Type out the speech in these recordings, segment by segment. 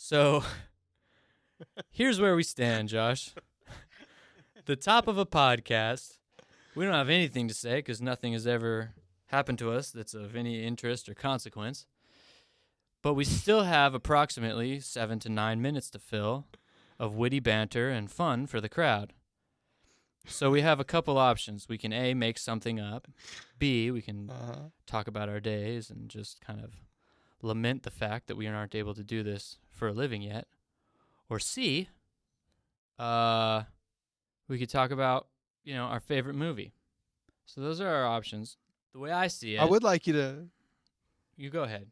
So here's where we stand, Josh. The top of a podcast. We don't have anything to say because nothing has ever happened to us that's of any interest or consequence. But we still have approximately 7 to 9 minutes to fill of witty banter and fun for the crowd. So we have a couple options. We can A, make something up. B, we can talk about our days and just kind of lament the fact that we aren't able to do this for a living yet. Or C, we could talk about, our favorite movie. So those are our options. The way I see it. I would like you to. You go ahead.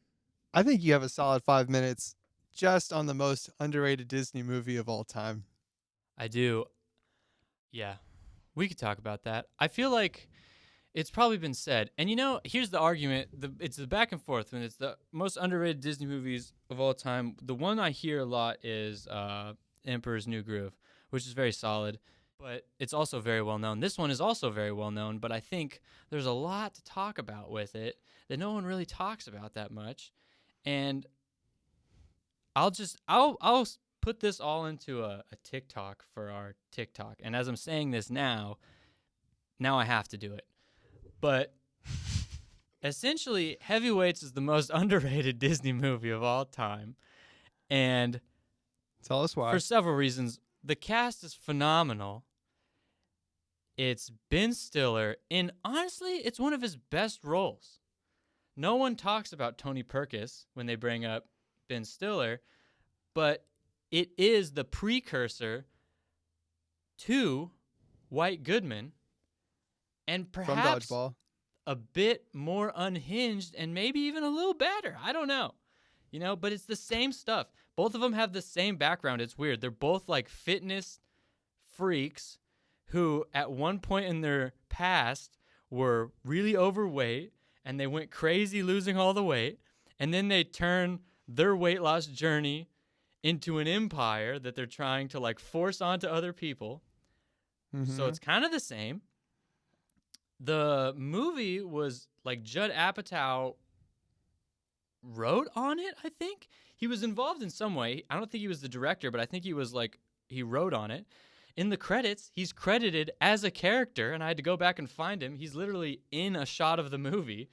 I think you have a solid 5 minutes just on the most underrated Disney movie of all time. I do. Yeah. We could talk about that. I feel like it's probably been said. And here's the argument. It's the back and forth. When it's the most underrated Disney movies of all time, the one I hear a lot is Emperor's New Groove, which is very solid. But it's also very well known. This one is also very well known, but I think there's a lot to talk about with it that no one really talks about that much. And I'll put this all into a TikTok for our TikTok. And as I'm saying this now I have to do it. But essentially, Heavyweights is the most underrated Disney movie of all time. And tell us why. For several reasons. The cast is phenomenal. It's Ben Stiller, and honestly, it's one of his best roles. No one talks about Tony Perkis when they bring up Ben Stiller, but it is the precursor to White Goodman, and perhaps from Dodgeball. A bit more unhinged and maybe even a little better. I don't know. But it's the same stuff. Both of them have the same background. It's weird. They're both like fitness freaks who at one point in their past were really overweight and they went crazy losing all the weight. And then they turn their weight loss journey into an empire that they're trying to like force onto other people. Mm-hmm. So it's kind of the same. The movie was like Judd Apatow wrote on it, I think. He was involved in some way. I don't think he was the director, but I think he wrote on it. In the credits, he's credited as a character, and I had to go back and find him. He's literally in a shot of the movie.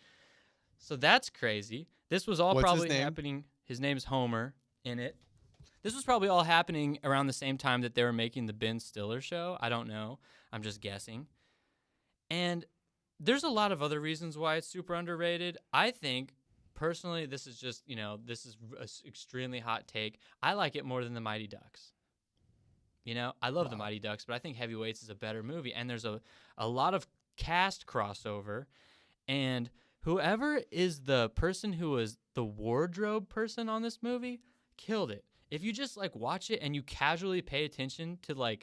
So that's crazy. This was all probably happening. His name's Homer in it. This was probably all happening around the same time that they were making the Ben Stiller show. I don't know. I'm just guessing. And there's a lot of other reasons why it's super underrated. I think, personally, this is just, this is an extremely hot take. I like it more than The Mighty Ducks. I love The Mighty Ducks, but I think Heavyweights is a better movie. And there's a lot of cast crossover. And whoever is the person who was the wardrobe person on this movie killed it. If you just watch it and you casually pay attention to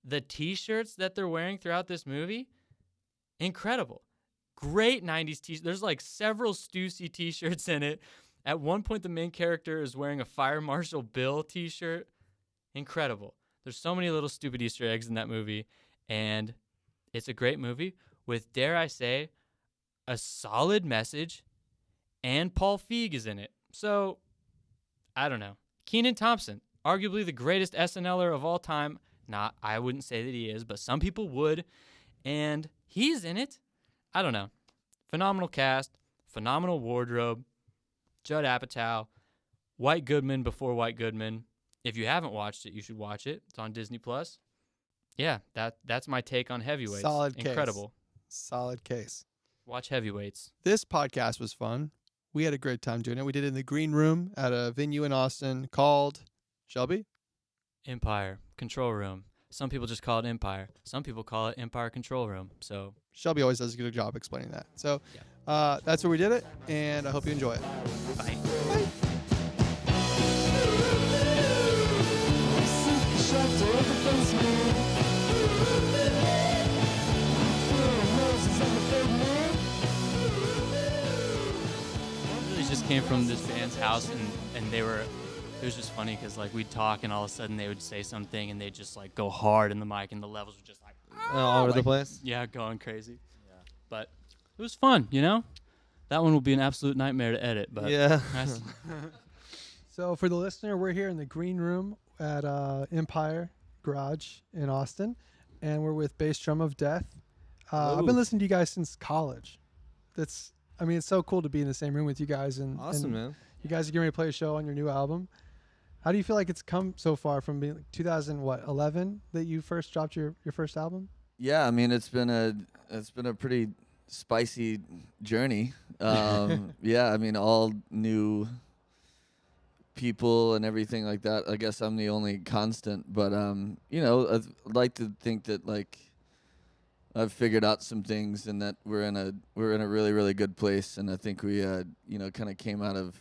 the T-shirts that they're wearing throughout this movie, incredible. Great 90s T-shirts. There's several Stussy T-shirts in it. At one point, the main character is wearing a Fire Marshal Bill T-shirt. Incredible. There's so many little stupid Easter eggs in that movie, and it's a great movie with, dare I say, a solid message, and Paul Feig is in it. So, I don't know. Kenan Thompson, arguably the greatest SNLer of all time. I wouldn't say that he is, but some people would, and he's in it. I don't know. Phenomenal cast, phenomenal wardrobe, Judd Apatow, White Goodman before White Goodman. If you haven't watched it, you should watch it. It's on Disney+. Yeah, that's my take on Heavyweights. Solid case. Incredible. Solid case. Watch Heavyweights. This podcast was fun. We had a great time doing it. We did it in the green room at a venue in Austin called Shelby? Empire Control Room. Some people just call it Empire. Some people call it Empire Control Room. So Shelby always does a good job explaining that. So that's where we did it, and I hope you enjoy it. Bye. Bye. Really just came from this band's house, and they were, it was just funny because we'd talk and all of a sudden they would say something and they'd just go hard in the mic and the levels were just all over the place. Yeah, going crazy. Yeah. But it was fun, That one will be an absolute nightmare to edit, but yeah. So for the listener, we're here in the green room at Empire Garage in Austin, and we're with bass drum of Death. I've been listening to you guys since college. It's so cool to be in the same room with you guys. And Awesome, man. You guys are getting ready to play a show on your new album. How do you feel like it's come so far from being 2011 that you first dropped your first album? Yeah, I mean it's been a pretty spicy journey. Yeah, I mean all new people and everything like that. I guess I'm the only constant, but you know, I'd like to think that like I've figured out some things and that we're in a really really good place, and I think we you know, kind of came out of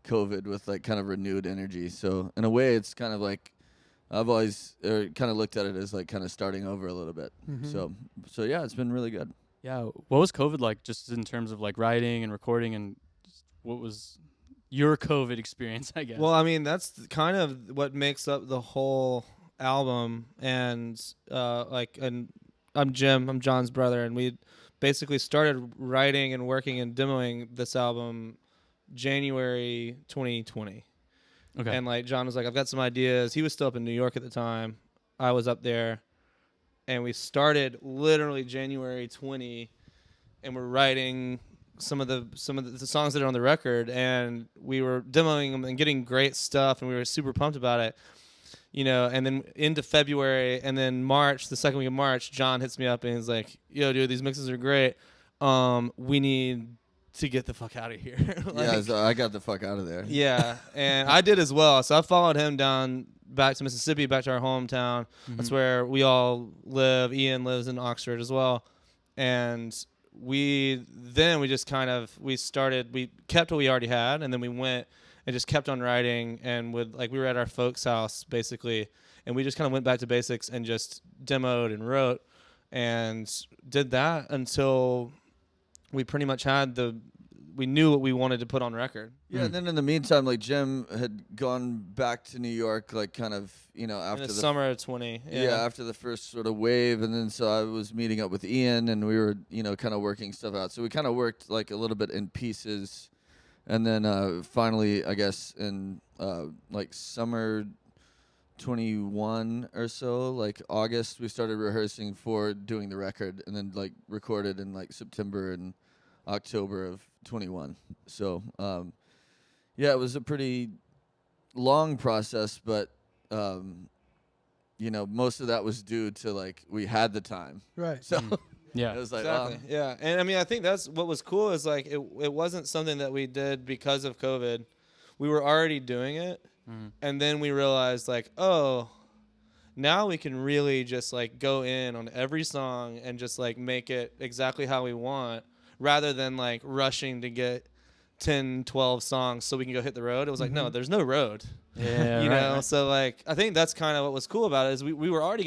COVID with like kind of renewed energy. So in a way it's kind of like I've always kind of looked at it as like kind of starting over a little bit. Mm-hmm. So yeah, it's been really good. Yeah. What was COVID like just in terms of like writing and recording, and what was your COVID experience, I guess? Well, I mean, that's kind of what makes up the whole album. And and I'm Jim, I'm John's brother, and we basically started writing and working and demoing this album January 2020. Okay. And like John was like, I've got some ideas. He was still up in New York at the time. I was up there, and we started literally January 20, and we're writing some of the songs that are on the record, and we were demoing them and getting great stuff, and we were super pumped about it, you know. And then into February, and then March, the second week of March, John hits me up and he's like, "Yo, dude, these mixes are great. We need to get the fuck out of here." Like, Yeah, so I got the fuck out of there. yeah, and I did as well. So I followed him down back to Mississippi, back to our hometown. That's where we all live. Ian lives in Oxford as well. And we kept what we already had, and then we went and just kept on writing, and we were at our folks' house basically, and we just kind of went back to basics and just demoed and wrote and did that until we pretty much we knew what we wanted to put on record. Yeah, and then in the meantime, like Jim had gone back to New York, like kind of, you know, after In the the summer of 20. yeah, after the first sort of wave, and then so I was meeting up with Ian, and we were, you know, kind of working stuff out. So we kind of worked like a little bit in pieces, and then finally, I guess in like summer 21 or so, like August, we started rehearsing for doing the record, and then like recorded in like September and October of 21. So yeah, it was a pretty long process, but you know, most of that was due to like we had the time, Right. so Yeah. it was like Exactly. Yeah, and I mean, I think that's what was cool is like it wasn't something that we did because of COVID. We were already doing it, and then we realized like, oh, now we can really just like go in on every song and just like make it exactly how we want, rather than like rushing to get 10, 12 songs so we can go hit the road. It was like, no, there's no road. Yeah. You right, know, right. so like I think that's kind of what was cool about it is we were always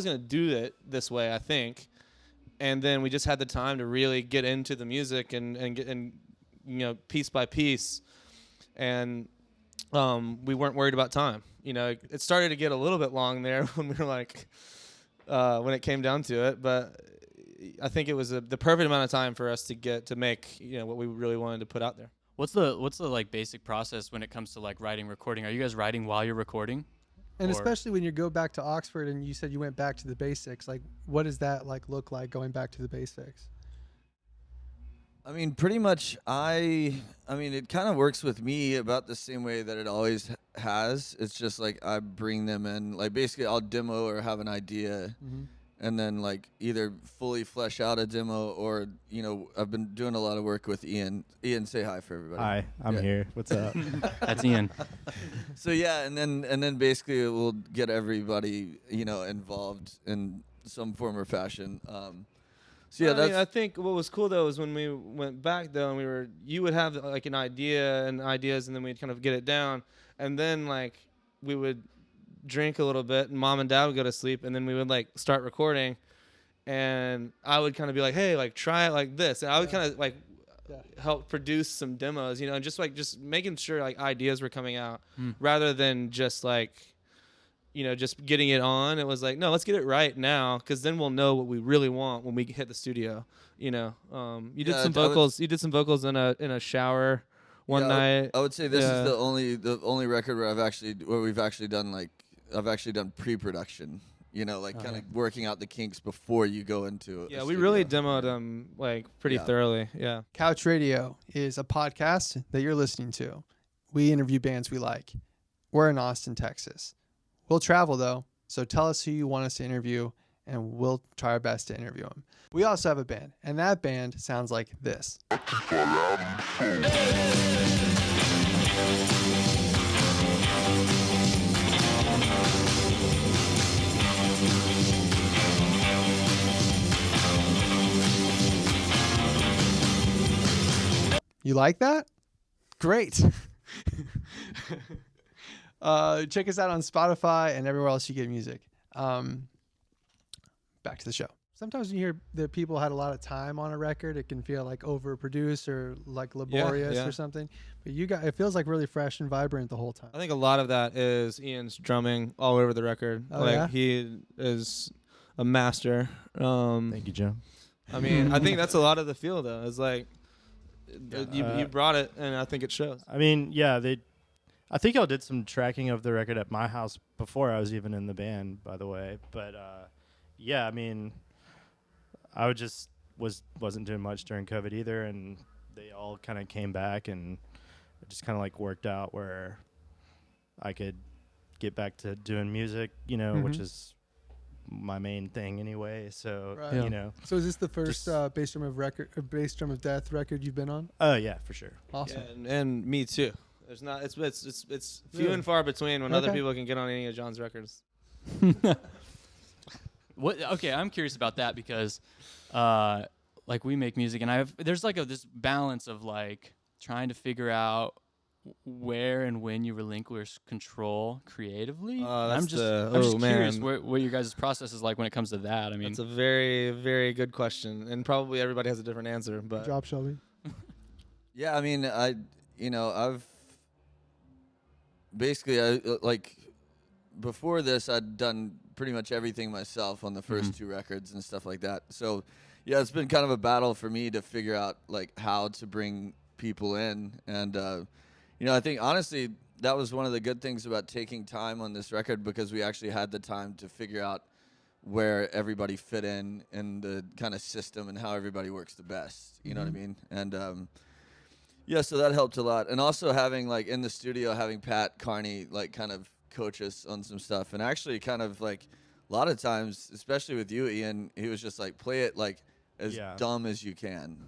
gonna do it this way, I think, and then we just had the time to really get into the music and you know, piece by piece, and we weren't worried about time. You know, it started to get a little bit long there when we were like when it came down to it, but I think it was the perfect amount of time for us to make, you know, what we really wanted to put out there. What's the like basic process when it comes to like writing, recording? Are you guys writing while you're recording? And Or- especially when you go back to Oxford and you said you went back to the basics, like what does that like look like going back to the basics? I mean, pretty much I mean, it kind of works with me about the same way that it always has. It's just like I bring them in, like basically I'll demo or have an idea, and then like either fully flesh out a demo or, you know, I've been doing a lot of work with Ian. Ian, say hi for everybody. Hi, I'm Yeah. here. What's up? That's Ian. So yeah, and then basically we'll get everybody, you know, involved in some form or fashion. So yeah, I mean, that's I think what was cool though is when we went back though, and you would have like an idea and ideas, and then we'd kind of get it down, and then like we would drink a little bit, and mom and dad would go to sleep, and then we would like start recording, and I would kind of be like, hey, like try it like this, and I would kind of like help produce some demos, you know, and just making sure like ideas were coming out rather than just like, you know, just getting it on. It was like, no, let's get it right now, because then we'll know what we really want when we hit the studio. You know, you did Yeah, some I would- vocals. You did some vocals in a shower one night. I would say this is the only record where we've actually done I've actually done pre-production. Kind of working out the kinks before you go into it. Yeah, we really demoed them pretty thoroughly. Yeah. Couch Radio is a podcast that you're listening to. We interview bands we like. We're in Austin, Texas. We'll travel though, so tell us who you want us to interview, and we'll try our best to interview them. We also have a band, and that band sounds like this. You like that? Great. Check us out on Spotify and everywhere else you get music. Back to the show. Sometimes when you hear that people had a lot of time on a record, it can feel like overproduced or like laborious or something. But it feels like really fresh and vibrant the whole time. I think a lot of that is Ian's drumming all over the record. He is a master. Thank you, Joe. I mean, I think that's a lot of the feel though. It's like you brought it, and I think it shows. I mean, I think y'all did some tracking of the record at my house before I was even in the band, by the way. But I mean, I wasn't doing much during COVID either, and they all kind of came back, and it just kind of worked out where I could get back to doing music, which is my main thing anyway. So So is this the first bass drum of death record you've been on? Oh yeah, for sure. Awesome. Yeah, and me too. There's not. It's few and far between when other people can get on any of John's records. Okay, I'm curious about that because, we make music, and there's this balance of trying to figure out where and when you relinquish control creatively. I'm just curious what your guys' process is like when it comes to that. I mean, it's a very, very good question, and probably everybody has a different answer. But good job, Shelby. Yeah, I mean, I've basically before this, I'd done pretty much everything myself on the first two records and stuff like that. So, yeah, it's been kind of a battle for me to figure out how to bring people in, and I think honestly that was one of the good things about taking time on this record, because we actually had the time to figure out where everybody fit in the kind of system and how everybody works the best. You know what I mean? And so that helped a lot. And also having in the studio, having Pat Carney kind of coach us on some stuff, and actually kind of a lot of times, especially with you, Ian, he was just play it as dumb as you can.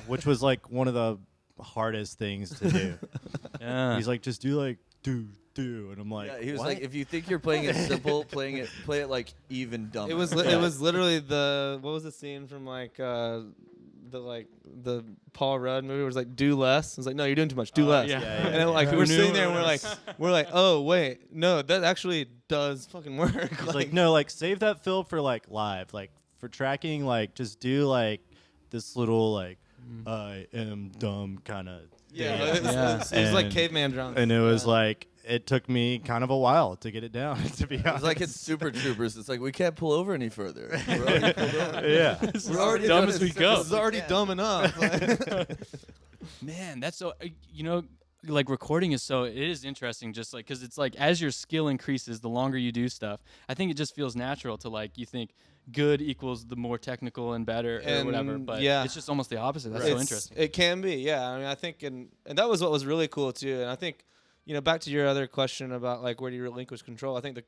Which was one of the hardest things to do. He's just do and I'm he was what? if you think you're playing it simple, play it even dumber. It was literally what was the scene from the Paul Rudd movie, where it was do less. It's no, you're doing too much. Do less. And then, we're sitting there and we're oh wait, no, that actually does fucking work. He's no, save that fill for live, for tracking, just do this little I am dumb kind of. It was caveman drums. And it was it took me kind of a while to get it down, to be honest. It's it's Super Troopers. It's we can't pull over any further. We're already pulled over. Yeah. We're already dumb as we go. This is already dumb enough. Man, that's so, recording is it is interesting, just because it's as your skill increases, the longer you do stuff, I think it just feels natural to you think good equals the more technical and better or whatever, but it's just almost the opposite. That's so interesting. It can be, yeah. I mean, I think, and that was what was really cool too. And I think, back to your other question about where do you relinquish control? I think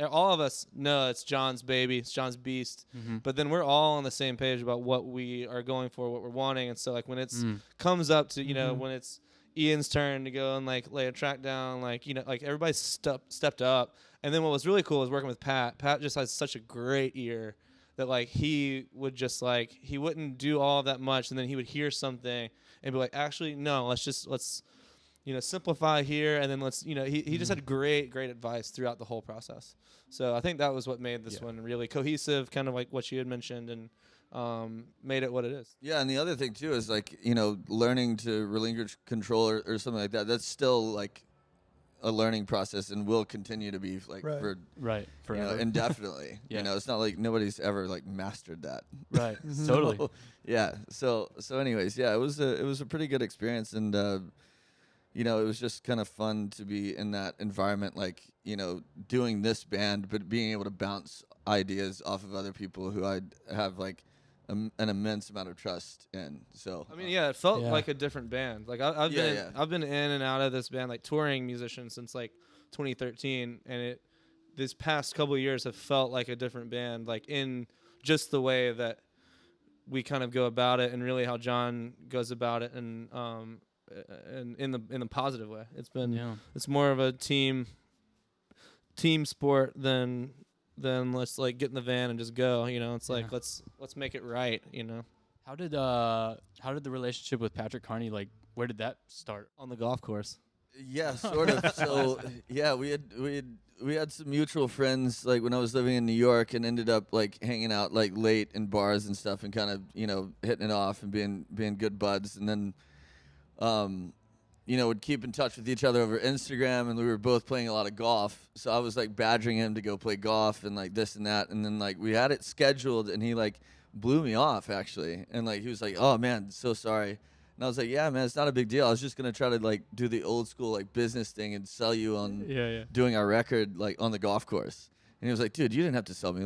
all of us know it's John's baby, it's John's beast, but then we're all on the same page about what we are going for, what we're wanting. And so when it's comes up to when it's Ian's turn to go and lay a track down, everybody's stepped up. And then what was really cool was working with Pat. Pat just has such a great ear that he would just he wouldn't do all that much, and then he would hear something and be actually no, let's simplify here, and then let's he just had great advice throughout the whole process. So I think that was what made this one really cohesive, kind of what you had mentioned, and made it what it is. Yeah, and the other thing too is learning to relinquish control or something like that. That's still a learning process, and will continue to be for forever, indefinitely. It's not nobody's ever mastered that. Right. Totally. Yeah. So anyways, it was a pretty good experience, and it was just kind of fun to be in that environment, like, doing this band, but being able to bounce ideas off of other people who I'd have like an immense amount of trust in. So I mean, yeah, it felt Yeah. like a different band. Like I've been in and out of this band, like touring musician since like 2013, and this past couple of years have felt like a different band, like in just the way that we kind of go about it, and really how John goes about it, and in the positive way. It's more of a team sport than let's like get in the van and just go. It's like let's make it right. How did the relationship with Patrick Carney, like, where did that start? On the golf course. yeah, sort of. So yeah, we had some mutual friends like when I was living in New York, and ended up like hanging out like late in bars and stuff, and kind of hitting it off and being good buds, and then would keep in touch with each other over Instagram, and we were both playing a lot of golf. So I was like badgering him to go play golf and like this and that, and then like we had it scheduled, and he like blew me off actually, and like he was like, "Oh man, so sorry." And I was like, "Yeah, man, it's not a big deal. I was just gonna try to like do the old school like business thing and sell you on doing our record like on the golf course." And he was like, "Dude, you didn't have to sell me.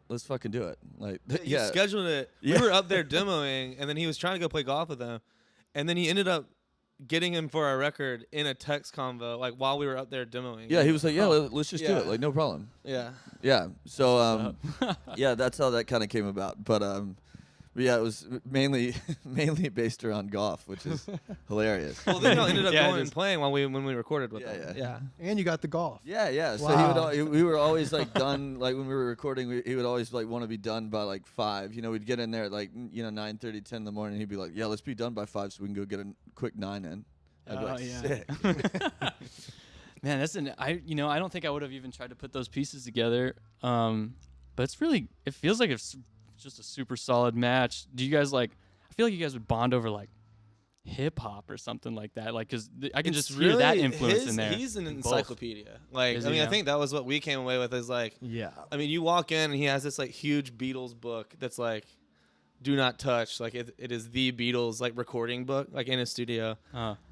Let's fucking do it." Like, You scheduled it. Yeah. We were up there demoing, and then he was trying to go play golf with them, and then he ended up getting him for our record in a text convo, like while we were up there demoing. Yeah, he was like, "Yeah, let's just do Yeah. it. Like, no problem." Yeah. Yeah. So yeah, that's how that kind of came about. But yeah, it was mainly based around golf, which is hilarious. Well, then I ended up Yeah, going and playing when we recorded with Yeah, them. yeah. And you got the golf. Yeah. So Wow. we were always like done. Like when we were recording, he would always like want to be done by like 5. We'd get in there at like 9:30, 10 in the morning. He'd be like, "Yeah, let's be done by 5 so we can go get a quick 9 in." I'd be like, "Sick." Man, I don't think I would have even tried to put those pieces together. But it feels like it's just a super solid match. Do you guys I feel like you guys would bond over like hip hop or something like that. Like, cause I can just hear that influence in there. He's an in both. encyclopedia. Like, Is I he mean, I now? think that was what we came away with is like, Yeah. I mean, you walk in and he has this like huge Beatles book that's like, do not touch. Like it is the Beatles like recording book, like in his studio.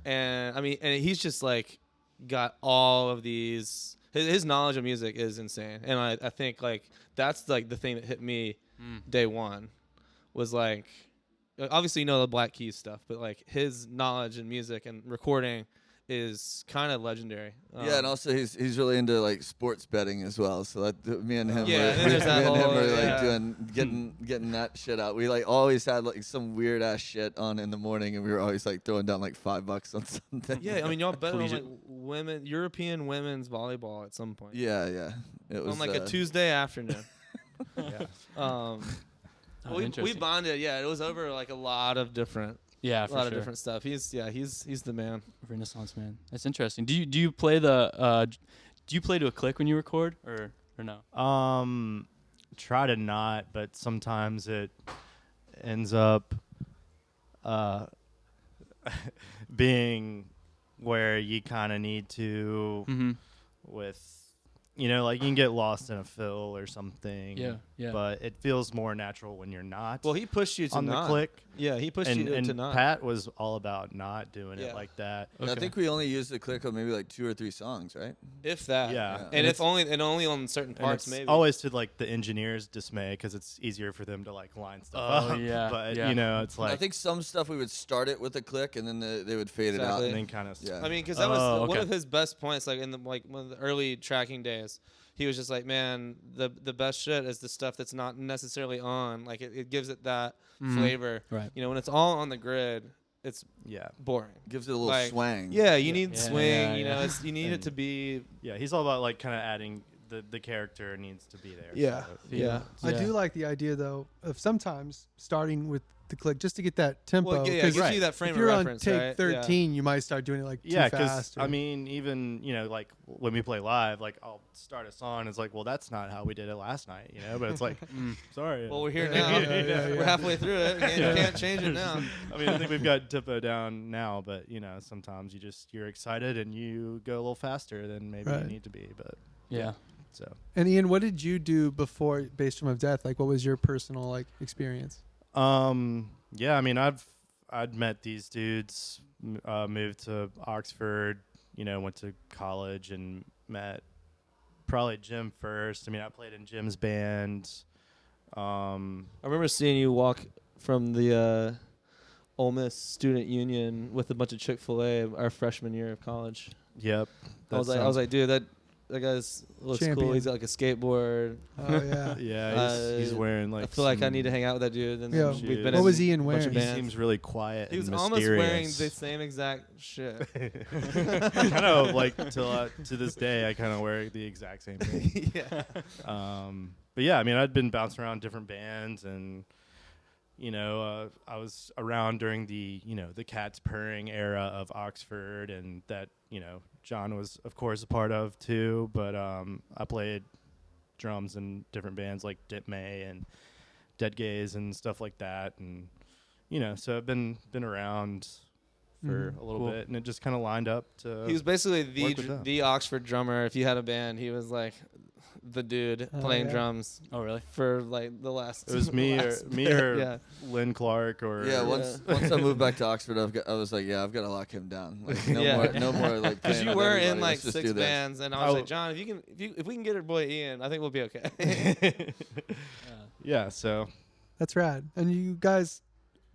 And I mean, and he's just like got all of these, his knowledge of music is insane. And I think like, that's like the thing that hit me day one was like, obviously the Black Keys stuff, but like his knowledge in music and recording is kind of legendary. Yeah, and also he's really into like sports betting as well. So that me and him, Yeah, were, and there's that me and him whole- were like yeah. getting that shit out. We like always had like some weird ass shit on in the morning, and we were always like throwing down like $5 on something. Yeah, I mean, y'all bet on like Collegiate. European women's volleyball at some point. yeah. It was On like a Tuesday afternoon. Yeah. We interesting. bonded. Yeah, it was over like a lot of different, Yeah, a for lot sure. of different stuff. He's the man. Renaissance man. That's interesting. Do you play do you play to a click when you record or no? Try to not, but sometimes it ends up being where you kind of need to Mm-hmm. with like you can get lost in a fill or something. Yeah. But it feels more natural when you're not. Well, he pushed you to on not. the click. Yeah, he pushed you And to not. Pat was all about not doing Yeah. it like that. I think we only used the click on maybe like 2 or 3 songs, right? If that. Yeah. And it's if only on certain and parts, it's maybe. always to like the engineers' dismay because it's easier for them to like line stuff Oh, up. yeah, But yeah. it's like I think some stuff we would start it with a click, and then they would fade it out. Exactly. and then kind of Yeah. I mean, because that was one okay. of his best points. Like in one of the early tracking days, he was just like, "Man, the best shit is the stuff that's not necessarily on. Like it gives it that flavor. Right. When it's all on the grid, it's yeah. boring. Gives it a little Like, swang. Yeah, you need Yeah, swing. yeah. You need it And- to be. Yeah, he's all about like kind of adding the character needs to be there. Yeah. So Yeah. I do like the idea though of sometimes starting with the click just to get that tempo. Well, yeah, it 'cause gives you that frame if of you're reference, on take right? 13, you might start doing it like Yeah, too fast. I mean, even like when we play live, like I'll start a song. It's like, well, that's not how we did it last night, But it's like, sorry. Well, we're here Yeah, now. yeah. We're halfway through it. You can't change it now. I mean, I think we've got tempo down now, but sometimes you're excited and you go a little faster than maybe you Right. need to be. But Yeah. so And Ian, what did you do before Bass Drum of Death? Like, what was your personal like experience? yeah, I mean, I've I'd met these dudes, moved to Oxford, went to college and met probably Jim first. I mean, I played in Jim's band. I remember seeing you walk from the Ole Miss Student Union with a bunch of Chick-fil-A our freshman year of college. Yep. I was like, dude, that guy's looks Champion. cool. He's got like a skateboard. Oh yeah. Yeah, he's wearing like. I feel like I need to hang out with that dude. And Yeah. we've been What in was Ian a bunch wearing? of He bands. seems really quiet. He was and almost wearing mysterious. the same exact shit. Kind of like to this day, I kind of wear the exact same thing. Yeah. But yeah, I mean, I'd been bouncing around different bands, and I was around during the the Cats Purring era of Oxford, and that John was of course a part of too. But I played drums in different bands like Dip May and Dead Gaze and stuff like that, and so I've been around for a little bit, and it just kind of lined up to. He was basically work with them. the Oxford drummer. If you had a band, he was like the dude playing yeah. drums Oh, really? for like the last. It was me bit, or yeah. Lynn Clark or Yeah, once I moved back to Oxford, I was like, I've got to lock him down. Like, no more like. Because playing you with were everybody. in like Let's just 6 do this. bands, and I was like, John, if we can get our boy Ian, I think we'll be okay. Yeah, so That's rad. And you guys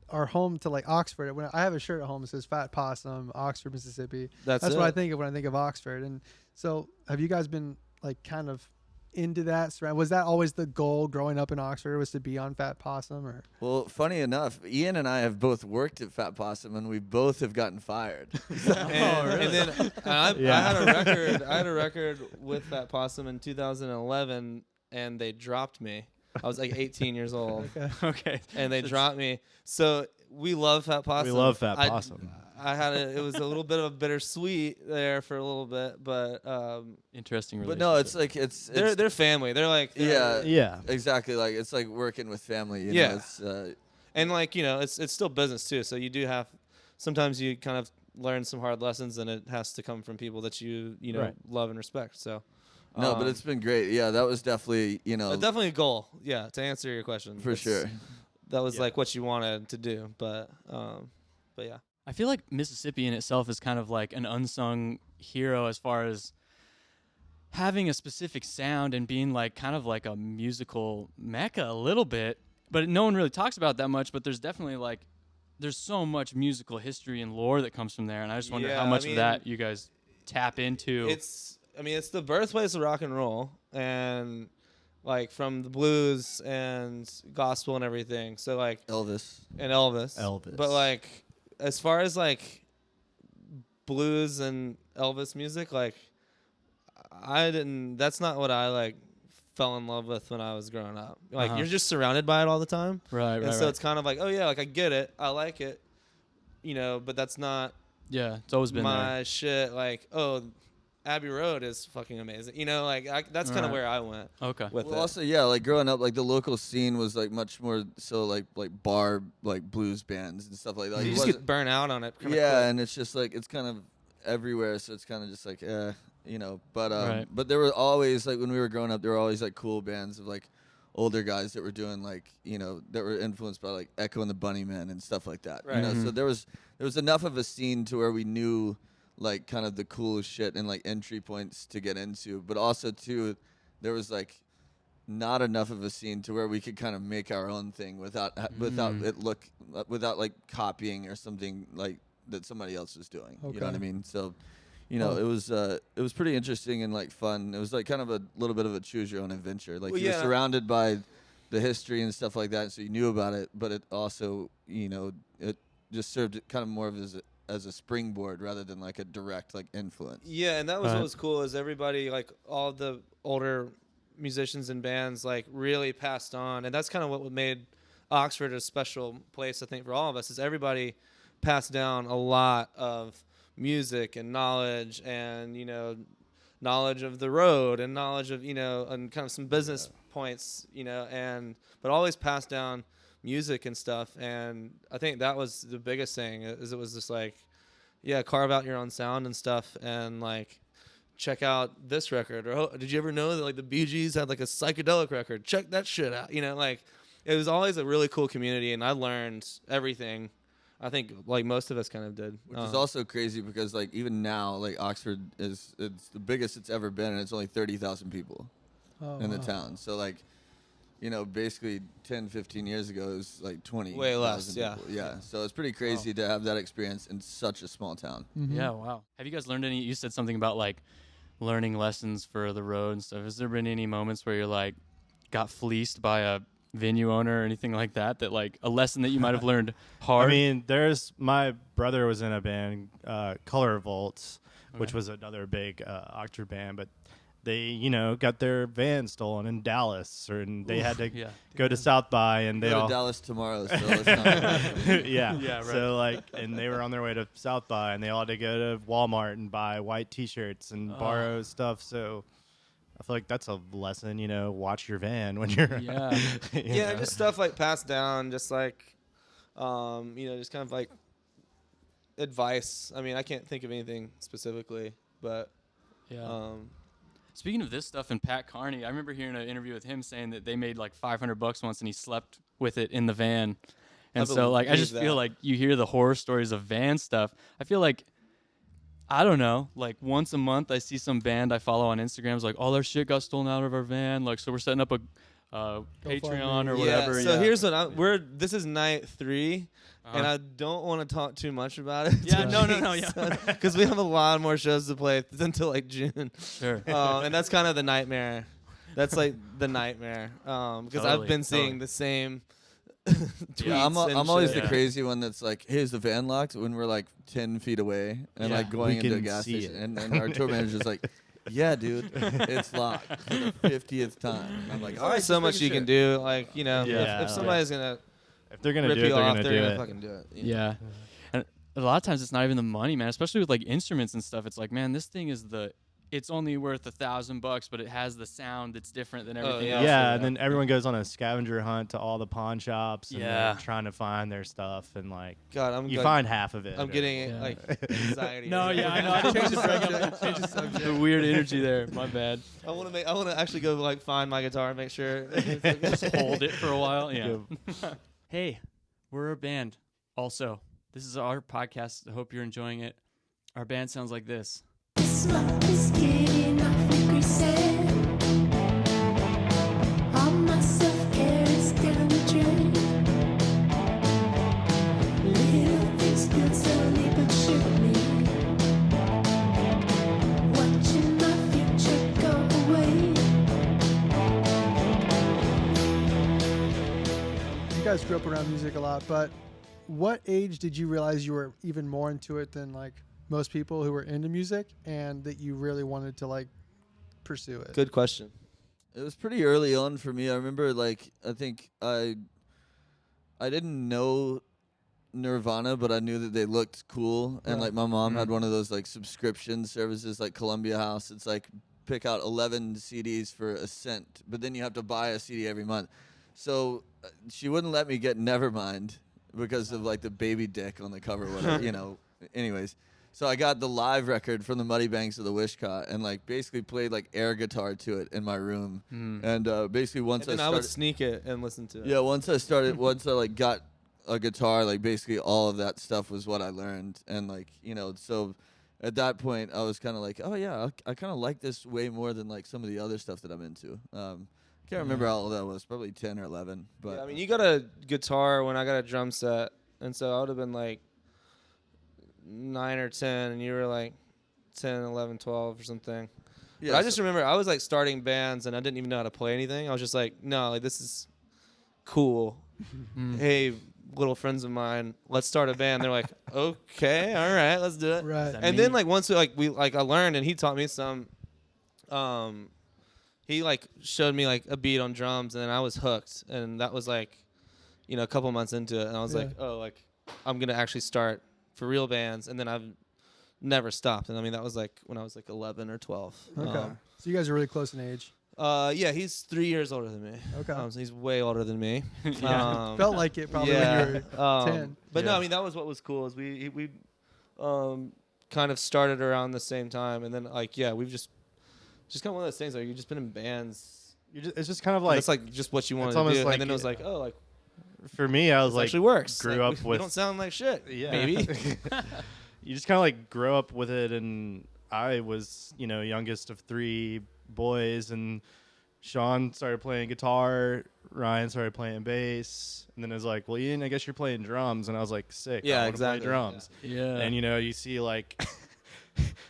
are home to like Oxford. When I have a shirt at home that says Fat Possum, Oxford, Mississippi. That's what I think of when I think of Oxford. And so, have you guys been like kind of into that? Was that always the goal growing up in Oxford, was to be on Fat Possum? Or Well, funny enough, Ian and I have both worked at Fat Possum, and we both have gotten fired. And then I Yeah. had a record with Fat Possum in 2011, and they dropped me. I was like 18 years old, Okay. and they dropped me. So we love Fat Possum. we love Fat Possum. It was a little bit of a bittersweet there for a little bit, but Interesting But relationship. no, it's like it's they're family. They're like Yeah. exactly like it's like working with family. You Yeah. know, it's and like it's still business too. So you do have sometimes you kind of learn some hard lessons, and it has to come from people that you Right. love and respect. So no, but it's been great. Yeah, that was definitely definitely a goal. Yeah, to answer your question, for sure. that was Yeah. like what you wanted to do. But yeah. I feel like Mississippi in itself is kind of like an unsung hero as far as having a specific sound and being like kind of like a musical mecca a little bit, but no one really talks about that much. But there's definitely like there's so much musical history and lore that comes from there, and I just wonder Yeah, how much I mean, of that you guys tap into. It's the birthplace of rock and roll, and like from the blues and gospel and everything. So like Elvis. and Elvis. Elvis. But like as far as like blues and Elvis music, like that's not what I like fell in love with when I was growing up. Like you're just surrounded by it all the time. right, And so it's kind of like, oh yeah, like I get it. I like it. But that's not yeah, it's always been there. my shit. Like, oh, Abbey Road is fucking amazing. That's kind of Right. where I went Okay. with Well, it. also, yeah, like growing up, like the local scene was like much more so like bar like blues bands and stuff like that. You It just wasn't- get burnt out on it. Kinda yeah, quick. and it's just like it's kind of everywhere, so it's kind of just like But Right. but there were always like when we were growing up, there were always like cool bands of like older guys that were doing like that were influenced by like Echo and the Bunnymen and stuff like that. Right. So there was enough of a scene to where we knew like kind of the cool shit and like entry points to get into, but also too there was like not enough of a scene to where we could kind of make our own thing without like copying or something like that somebody else was doing. You know what I Okay. mean? So it was pretty interesting and like fun. It was like kind of a little bit of a choose your own adventure. Like Well, you were yeah. surrounded by the history and stuff like that, so you knew about it, but it also it just served kind of more of as a springboard rather than like a direct like influence. Yeah, and that was Right. what was cool is everybody, like all the older musicians and bands, like really passed on, and that's kind of what made Oxford a special place, I think, for all of us. Is everybody passed down a lot of music and knowledge, and knowledge of the road and knowledge of and kind of some business points, but always passed down music and stuff. And I think that was the biggest thing, is it was just like, yeah, carve out your own sound and stuff, and like check out this record. Or did you ever know that like the Bee Gees had like a psychedelic record? Check that shit out. Like it was always a really cool community, and I learned everything I think like most of us kind of did. Which is also crazy because like even now, like Oxford it's the biggest it's ever been, and it's only 30,000 people in the town. So like, basically 10, 15 years ago it was like 20. Way less, yeah. People. Yeah. So it's pretty crazy to have that experience in such a small town. Mm-hmm. Yeah, wow. Have you guys learned any? You said something about like learning lessons for the road and stuff. Has there been any moments where you're like got fleeced by a venue owner or anything like that like a lesson that you might have learned hard? I mean, my brother was in a band, Color Volts, which was another big Oxford band, but they, got their van stolen in Dallas, and they had to go to South by, and they Go all to Dallas tomorrow, so let's not yeah, right. So like, and they were on their way to South by, and they all had to go to Walmart and buy white T-shirts and borrow stuff. So I feel like that's a lesson, watch your van when you're Yeah. just stuff like passed down, just like just kind of like advice. I mean, I can't think of anything specifically, but Speaking of this stuff, and Pat Carney, I remember hearing an interview with him saying that they made like $500 once, and he slept with it in the van. And so, like, I just feel like you hear the horror stories of van stuff. I feel like, I don't know, like once a month I see some band I follow on Instagram is like, all our shit got stolen out of our van. Like, so we're setting up a Patreon or whatever. So here's what this is night 3. And I don't want to talk too much about it. Yeah, no, yeah. Because we have a lot more shows to play until like June. Sure. And that's kind of the nightmare. That's like the nightmare. Because I've been seeing the same tweets. Yeah, I'm and always shit. the crazy one that's like, hey, is the van locked? When we're like 10 feet away and like going We into a can gas see station. And our tour manager's like, yeah, dude, it's locked for the 50th time. And I'm like, all right, There's so just much making you can sure. do. Like, Yeah. if somebody's going to if they're gonna rip do it, you they're off, gonna they're do going to it. fucking do it. Yeah. And a lot of times it's not even the money, man, especially with like instruments and stuff. It's like, man, this thing is it's only worth $1,000, but it has the sound that's different than everything yeah. else. Yeah, and then everyone goes on a scavenger hunt to all the pawn shops and Yeah. they're trying to find their stuff, and like God, you find half of it. I'm or- getting Yeah. like anxiety. No, yeah, I know. I didn't mean to bring up Change the subject. the weird energy there. My bad. I want to actually go like find my guitar and make sure. Just hold it for a while. Yeah. Hey, we're a band. Also, this is our podcast. I hope you're enjoying it. Our band sounds like this. Smoke is getting awfully sad. All my self-care is down the drain. Little things build slowly but surely. Watching my future go away. You guys grew up around music a lot, but what age did you realize you were even more into it than like most people who were into music, and that you really wanted to like pursue it? Good question. It was pretty early on for me. I remember, like, I think I didn't know Nirvana, but I knew that they looked cool. And, Right. like, my mom had one of those, like, subscription services like Columbia House. It's, like, pick out 11 CDs for a cent, but then you have to buy a CD every month. So she wouldn't let me get Nevermind because of, like, the baby dick on the cover, whatever, Anyways. So I got the live record from the Muddy Banks of the Wishcott and like basically played like air guitar to it in my room. And basically once And then I I would started, sneak it and listen to it. yeah, once I like got a guitar, like basically all of that stuff was what I learned. And like, so at that point I was kind of like, oh yeah, I kind of like this way more than like some of the other stuff that I'm into. Can't remember how old I was, probably 10 or 11. But Yeah, I mean, you got a guitar when I got a drum set, and so I would have been like 9 or 10, and you were like 10, 11, 12 or something. yeah, But I just remember I was like starting bands, and I didn't even know how to play anything. I was just like, no, like this is cool. Hey, little friends of mine, let's start a band. They're like, okay, all right, let's do it. Right. that And mean? then like once I learned, and he taught me some. He like showed me like a beat on drums, and then I was hooked. And that was like, a couple months into it, and I was Yeah. like, oh, like I'm gonna actually start for real bands. And then I've never stopped. And I mean that was like when I was like 11 or 12. Okay. So you guys are really close in age. Yeah, he's 3 years older than me. Okay. So he's way older than me. Yeah. Felt like it probably when you were 10. But no, Yeah. I mean that was what was cool is we kind of started around the same time, and then like we've just kind of one of those things like you've just been in bands. It's just kind of Like, like it's like just what you wanted it's to almost do, like and then it was like, oh, like For me, I was This like, actually works. grew Like, up we with. don't sound like shit. Yeah. Maybe. You just kind of like grow up with it, and I was, youngest of 3 boys, and Sean started playing guitar, Ryan started playing bass, and then it was like, well, Ian, I guess you're playing drums, and I was like, sick, Yeah, I want to play exactly. drums. Yeah. And you see like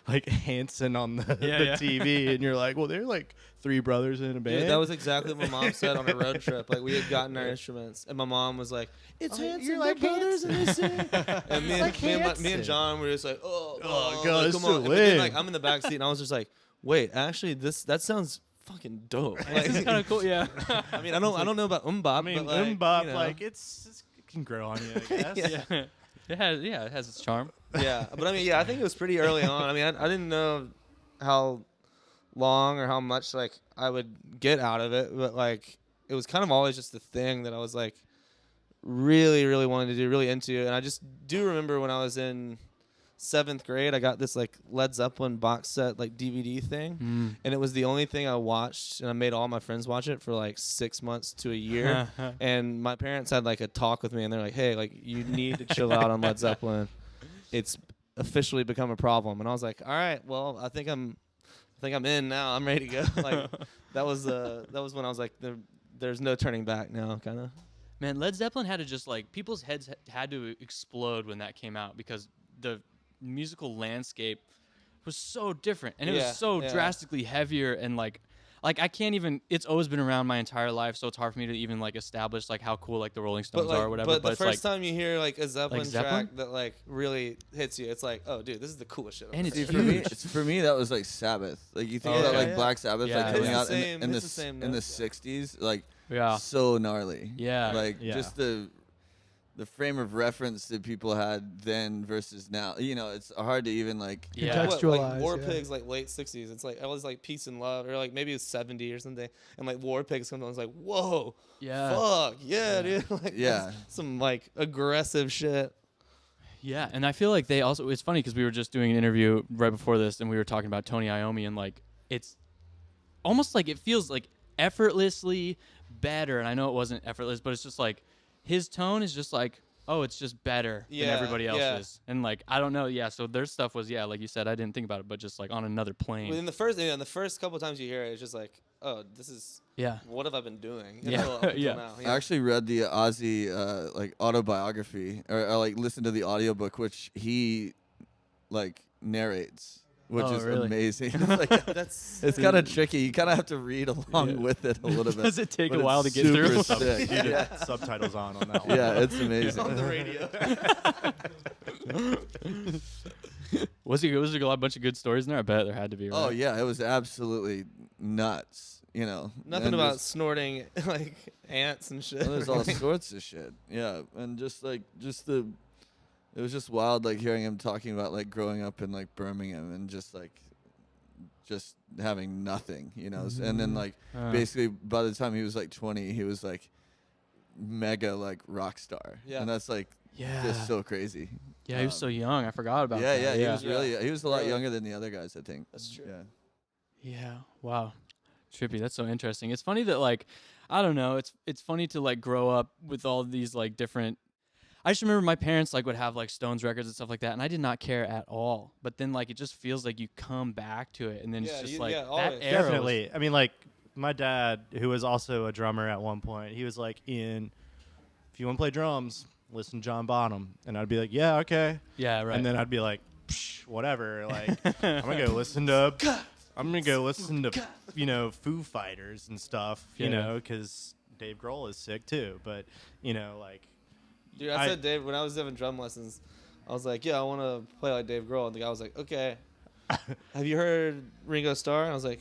like Hanson on the Yeah. TV, and you're like, well, they're like 3 brothers in a band. Dude, that was exactly what my mom said on a road trip. Like, we had gotten our instruments, and my mom was like, "It's Hanson, you're they're like brothers, and they sing." And me and, like me, and Hanson. John were just like, Oh, "Oh, God, like, it's come so on!" But then, lame. like, I'm in the back seat, and I was just like, "Wait, actually, that sounds fucking dope." This is Like, kind of cool. Yeah. I mean, I don't know about I Bop, mean, but like, Bop, you know. like it can grow on you, I guess. yeah. It has its charm. Yeah, but I mean, yeah, I think it was pretty early on. I mean, I didn't know how long or how much like I would get out of it, but like it was kind of always just the thing that I was like really, really wanting to do, really into. And I just do remember when I was in 7th grade, I got this like Led Zeppelin box set like DVD thing, and it was the only thing I watched, and I made all my friends watch it for like 6 months to a year. And my parents had like a talk with me, and they're like, "Hey, like you need to chill out on Led Zeppelin. It's officially become a problem." And I was like, "All right, well, I think I'm in now. I'm ready to go." Like that was when I was like, there's no turning back now, kind of. Man, Led Zeppelin had to just like people's heads had to explode when that came out because the musical landscape was so different and it Yeah, was so yeah. drastically heavier and like I can't even. It's always been around my entire life, so it's hard for me to even like establish like how cool like the Rolling Stones But like, are or whatever. but the it's first like, time you hear like a Zeppelin, Zeppelin? track that like really hits you, it's like, oh, dude, this is the coolest shit. I've And ever it's heard. huge. For me, that was like Sabbath. Like you think Oh, about okay. like Yeah. Black Sabbath, Yeah, like yeah. coming It's out the same- in it's the the same in the notes, yeah. '60s, like yeah, so gnarly. Yeah. like Yeah. just the frame of reference that people had then versus now. You know, it's hard to even like. yeah. What, Contextualize, like War yeah. Pigs, like late '60s. It's like I was like Peace and Love, or like maybe it's '70 or something, and like War Pigs comes on. I was like, whoa, Yeah. fuck, yeah, dude. Like, Yeah. that's some like aggressive shit. Yeah, and I feel like they also. It's funny because we were just doing an interview right before this, and we were talking about Tony Iommi, and like it's almost like it feels like effortlessly better. And I know it wasn't effortless, but it's just like his tone is just like, oh, it's just better than Yeah, everybody yeah. else's. And like I don't know, yeah. So their stuff was like you said, I didn't think about it, but just like on another plane. Within the first couple times you hear it, it's just like, oh, this is Yeah. what have I been doing? Yeah. Until Yeah. now. I actually read the Ozzy like autobiography, or like listened to the audiobook, which he like narrates, which Oh, is really? amazing. It's, like, That's it's kind of tricky. You kind of have to read along with it a little bit. Does it take but a while to it's get through? super sick. You yeah. did subtitles on that one. Yeah, it's amazing. on the radio. Was there a bunch of good stories in there? I bet there had to be. Right? Oh yeah, it was absolutely nuts. You know, Nothing And about just- snorting like ants and shit. well, there's all sorts of shit. Yeah, and it was just wild, like hearing him talking about like growing up in like Birmingham and just having nothing, you know. And then like basically by the time he was like 20, he was like mega like rock star. Yeah. And that's like Yeah. just so crazy. Yeah, he was so young. I forgot about Yeah, that. yeah, he was a lot Really. younger than the other guys, I think. That's true. Yeah. Yeah. Wow. Trippy. That's so interesting. It's funny that like I don't know. It's funny to like grow up with all these like different. I just remember my parents like would have like Stones records and stuff like that, and I did not care at all. But then like it just feels like you come back to it, and then Yeah, it's just you- like yeah, that always. era was- Definitely. I mean, like my dad, who was also a drummer at one point, he was like, "Ian, if you want to play drums, listen to John Bonham." And I'd be like, "Yeah, okay." Yeah. Right. And then I'd be like, Psh, "Whatever." Like, I'm gonna go listen to Foo Fighters and stuff, Yeah. you know, because Dave Grohl is sick too. But like. Dude, I said Dave when I was having drum lessons. I was like, yeah, I want to play like Dave Grohl. And the guy was like, okay. Have you heard Ringo Starr? And I was like,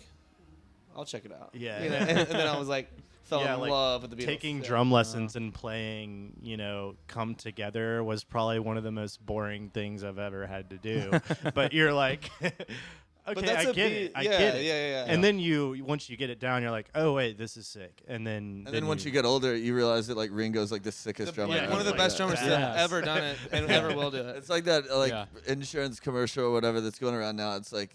I'll check it out. Yeah. You know? and then I was like, fell in like, love with the Beatles. taking Yeah. drum lessons and playing, Come Together was probably one of the most boring things I've ever had to do. But you're like, okay, that's I a get beat- it. I yeah, get it. yeah. And then once you get it down, you're like, oh wait, this is sick. And then Once you get older, you realize that like Ringo's like the sickest drummer. Like, Yeah, one of the like best that. drummers to Yes. have ever done it and ever will do it. It's like that like Yeah. insurance commercial or whatever that's going around now. It's like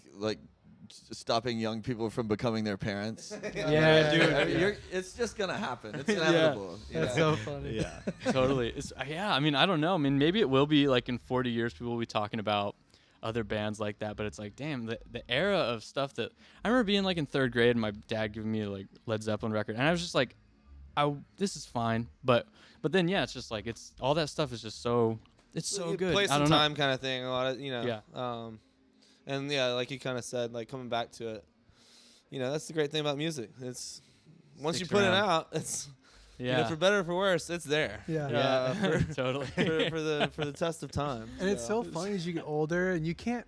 stopping young people from becoming their parents. Yeah, dude. I mean, it's just gonna happen. It's inevitable. you That's know? so funny. Yeah. Totally. Yeah, I mean, I don't know. I mean, maybe it will be like in 40 years, people will be talking about other bands like that. But it's like, damn, the era of stuff that I remember being like in 3rd grade, and my dad giving me like Led Zeppelin record, and I was just like, this is fine. But then yeah, it's just like it's all that stuff is just so good. Place I and don't know. time kind of thing. A lot of Yeah. And yeah, like you kind of said, like coming back to it. That's the great thing about music. It's once you Sticks put it around. out, it's Yeah. for better or for worse, it's there. Yeah. Yeah. Totally. for the test of time. And it's so funny as you get older and you can't,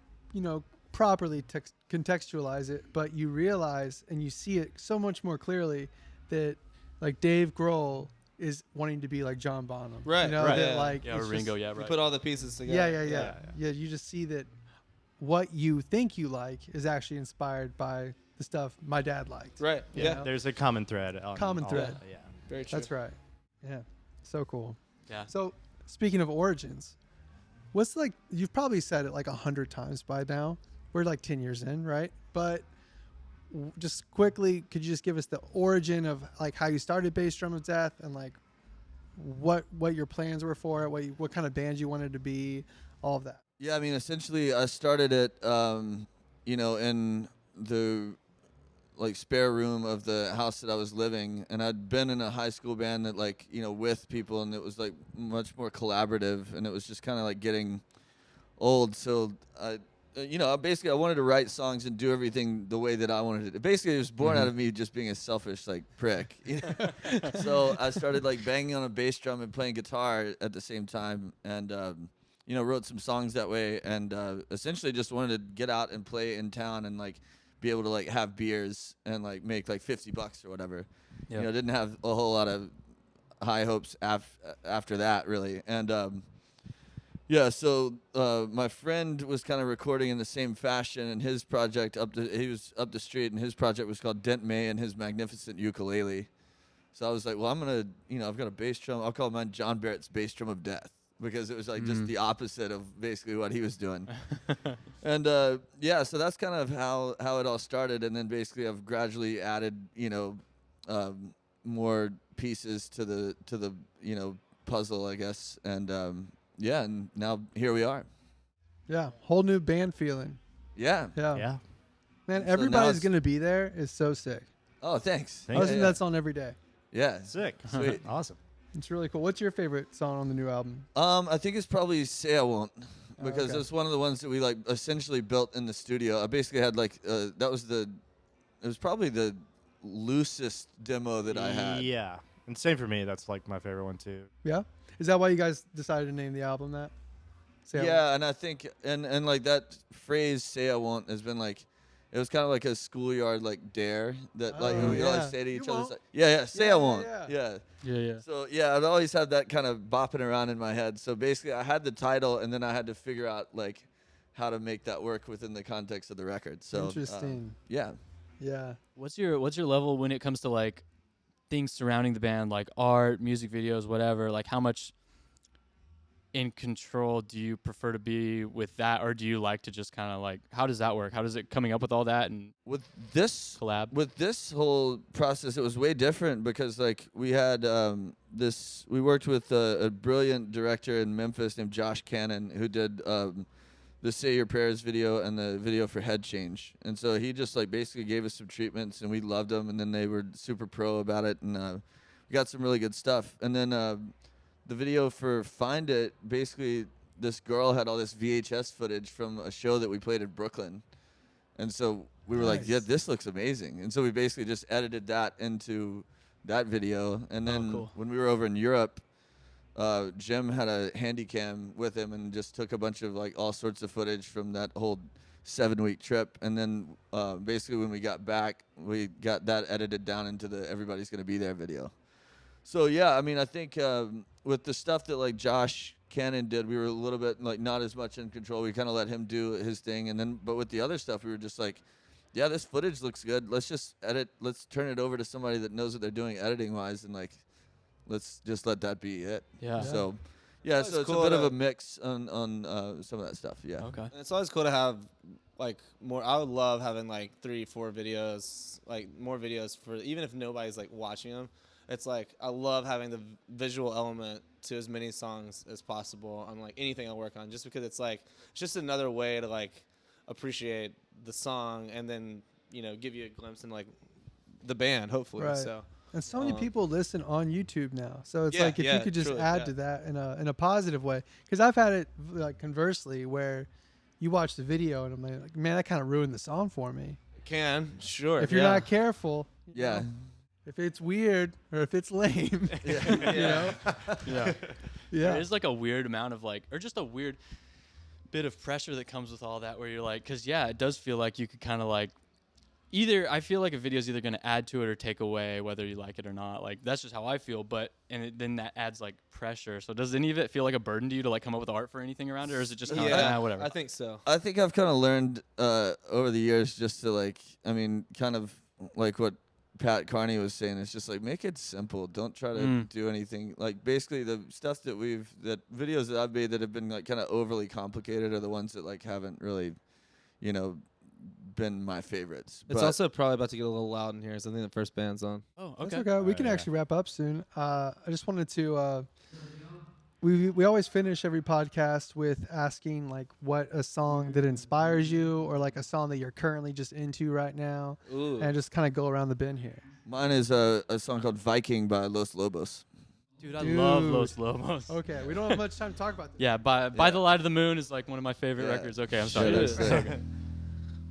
properly contextualize it, but you realize and you see it so much more clearly that like Dave Grohl is wanting to be like John Bonham. Right, You know, right, that yeah. like Yeah, or it's Ringo. just- Yeah, You right. put all the pieces together. Yeah, you just see that what you think you like is actually inspired by the stuff my dad liked. Right. You Yeah. know? There's a common thread. On Common all thread. that, Yeah. Very true. That's right. Yeah. So cool. Yeah. So speaking of origins, what's like you've probably said it like 100 times by now. We're like 10 years in, right? But just quickly, could you just give us the origin of like how you started Bass Drum of Death and like what your plans were for it, what kind of band you wanted to be, all of that. Yeah, I mean, essentially, I started it, in the spare room of the house that I was living, and I'd been in a high school band that with people, and it was like much more collaborative, and it was just kind of like getting old. So basically I wanted to write songs and do everything the way that I wanted it. Basically, it was born out of me just being a selfish prick. So I started banging on a bass drum and playing guitar at the same time, and wrote some songs that way, and essentially just wanted to get out and play in town and be able to have beers and make $50 or whatever. Yeah. Didn't have a whole lot of high hopes after that really, and so my friend was kind of recording in the same fashion, and his project he was up the street, and his project was called Dent May and His Magnificent Ukulele. So I was like, well, I'm gonna, I've got a bass drum. I'll call mine John Barrett's Bass Drum of Death, because it was just the opposite of basically what he was doing. And so that's kind of how it all started, and then basically I've gradually added more pieces to the puzzle, I guess, and and now here we are. Yeah, whole new band feeling. Yeah. Yeah. Man, So now everybody's it's- gonna be there is so sick. Oh, thanks. Thanks. I listen Yeah, to that song every day. yeah. Sick. Sweet. Awesome. It's really cool. What's your favorite song on the new album? I think it's probably Say I Won't, because okay. it's one of the ones that we essentially built in the studio. I basically had it was probably the loosest demo that I had. Yeah. And same for me. That's my favorite one too. Yeah, is that why you guys decided to name the album that? Say I Won't? Yeah, and I think and that phrase "Say I Won't" has been it was kind of like a schoolyard dare that we yeah. always say to You each other. won't. Say Yeah, I won't. yeah. Yeah. Yeah. So yeah, I'd always had that kind of bopping around in my head. So basically, I had the title, and then I had to figure out how to make that work within the context of the record. So Interesting. yeah. Yeah. What's your level when it comes to things surrounding the band, like art, music videos, whatever? How much in control do you prefer to be with that, or do you like to just kind of how does that work? How does it coming up with all that and With this collab? whole process, it was way different because we had we worked with a brilliant director in Memphis named Josh Cannon, who did the Say Your Prayers video and the video for Head Change. And so he just basically gave us some treatments, and we loved them, and then they were super pro about it, and we got some really good stuff. And then the video for Find It, basically this girl had all this VHS footage from a show that we played in Brooklyn. And so we were like, Nice. yeah, this looks amazing. And so we basically just edited that into that video. And then cool. when we were over in Europe, Jim had a handy cam with him and just took a bunch of all sorts of footage from that whole 7-week trip. And then basically when we got back, we got that edited down into the Everybody's Gonna Be There video. So yeah, I mean, I think with the stuff that Josh Cannon did, we were a little bit not as much in control. We kind of let him do his thing, and then but with the other stuff, we were just yeah, this footage looks good. Let's just edit. Let's turn it over to somebody that knows what they're doing editing wise, and let's just let that be it. Yeah. So Yeah, It's so it's a cool bit of to- a mix on some of that stuff. Yeah. Okay. And it's always cool to have like more. I would love having like 3-4 videos, like more videos for even if nobody's like watching them. It's like I love having the visual element to as many songs as possible on like anything I work on, just because it's like it's just another way to like appreciate the song and then give you a glimpse in like the band, hopefully. Right. So And so many people listen on YouTube now. So it's Yeah, like if you yeah, could just truly, add yeah. to that in a positive way. Because I've had it like conversely where you watch the video and I'm like, man, that kind of ruined the song for me. sure. If you're yeah. not careful, you Yeah. know, if it's weird or if it's lame, you know, Yeah. yeah, There is like a weird amount of like, or just a weird bit of pressure that comes with all that where you're like, because yeah, it does feel like you could kind of like, I feel like a video is either going to add to it or take away, whether you like it or not. Like that's just how I feel. But then that adds like pressure. So does any of it feel like a burden to you to like come up with art for anything around it, or is it just kind of like, nah, whatever? I think so. I think I've kind of learned over the years just to like, I mean, kind of like what Pat Carney was saying. It's just like make it simple. Don't try to do anything. Like basically the stuff that videos that I've made that have been like kind of overly complicated are the ones that like haven't really, been my favorites. It's But also probably about to get a little loud in here, so I think the first band's on. Oh, that's okay. okay. We can actually wrap up soon. I just wanted to. We always finish every podcast with asking like what a song that inspires you or like a song that you're currently just into right now, Ooh. and just kind of go around the bin here. mine is a song called Viking by Los Lobos. Dude, I love Dude. Los Lobos. Okay, we don't have much time to talk about this. Yeah, by the Light of the Moon is like one of my favorite Yeah. records. Okay, I'm Sure sorry. is. That's okay.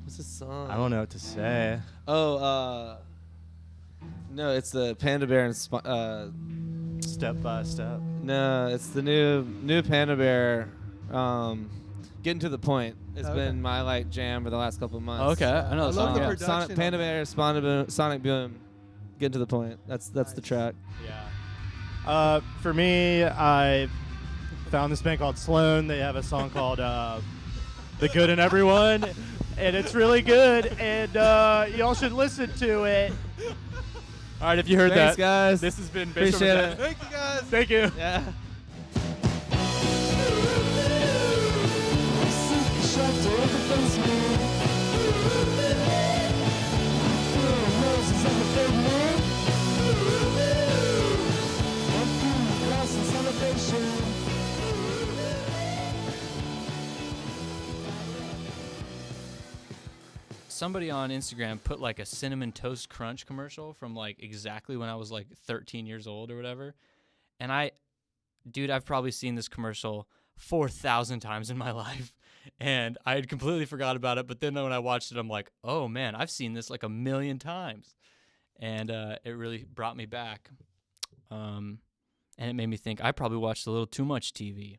What's this song? I don't know what to say. Oh, no, it's the Panda Bear and Step by step. no, it's the new Panda Bear. Getting to the point. It's Okay. been my like jam for the last couple of months. Okay, I know I the love song. the Yeah. production Sonic, on Panda that. Bear, Sonic Boom. Getting to the point. That's the track. Yeah. For me, I found this band called Sloan. They have a song called "The Good in Everyone," and it's really good. And y'all should listen to it. All right, if you heard Thanks, that, guys. this has been Appreciate it. Thank you guys. Thank you. Yeah. somebody on Instagram put like a cinnamon toast crunch commercial from like exactly when I was like 13 years old or whatever. And I've probably seen this commercial 4,000 times in my life. And I had completely forgot about it. But then when I watched it, I'm like, oh man, I've seen this like 1,000,000 times. And it really brought me back. And it made me think I probably watched a little too much TV.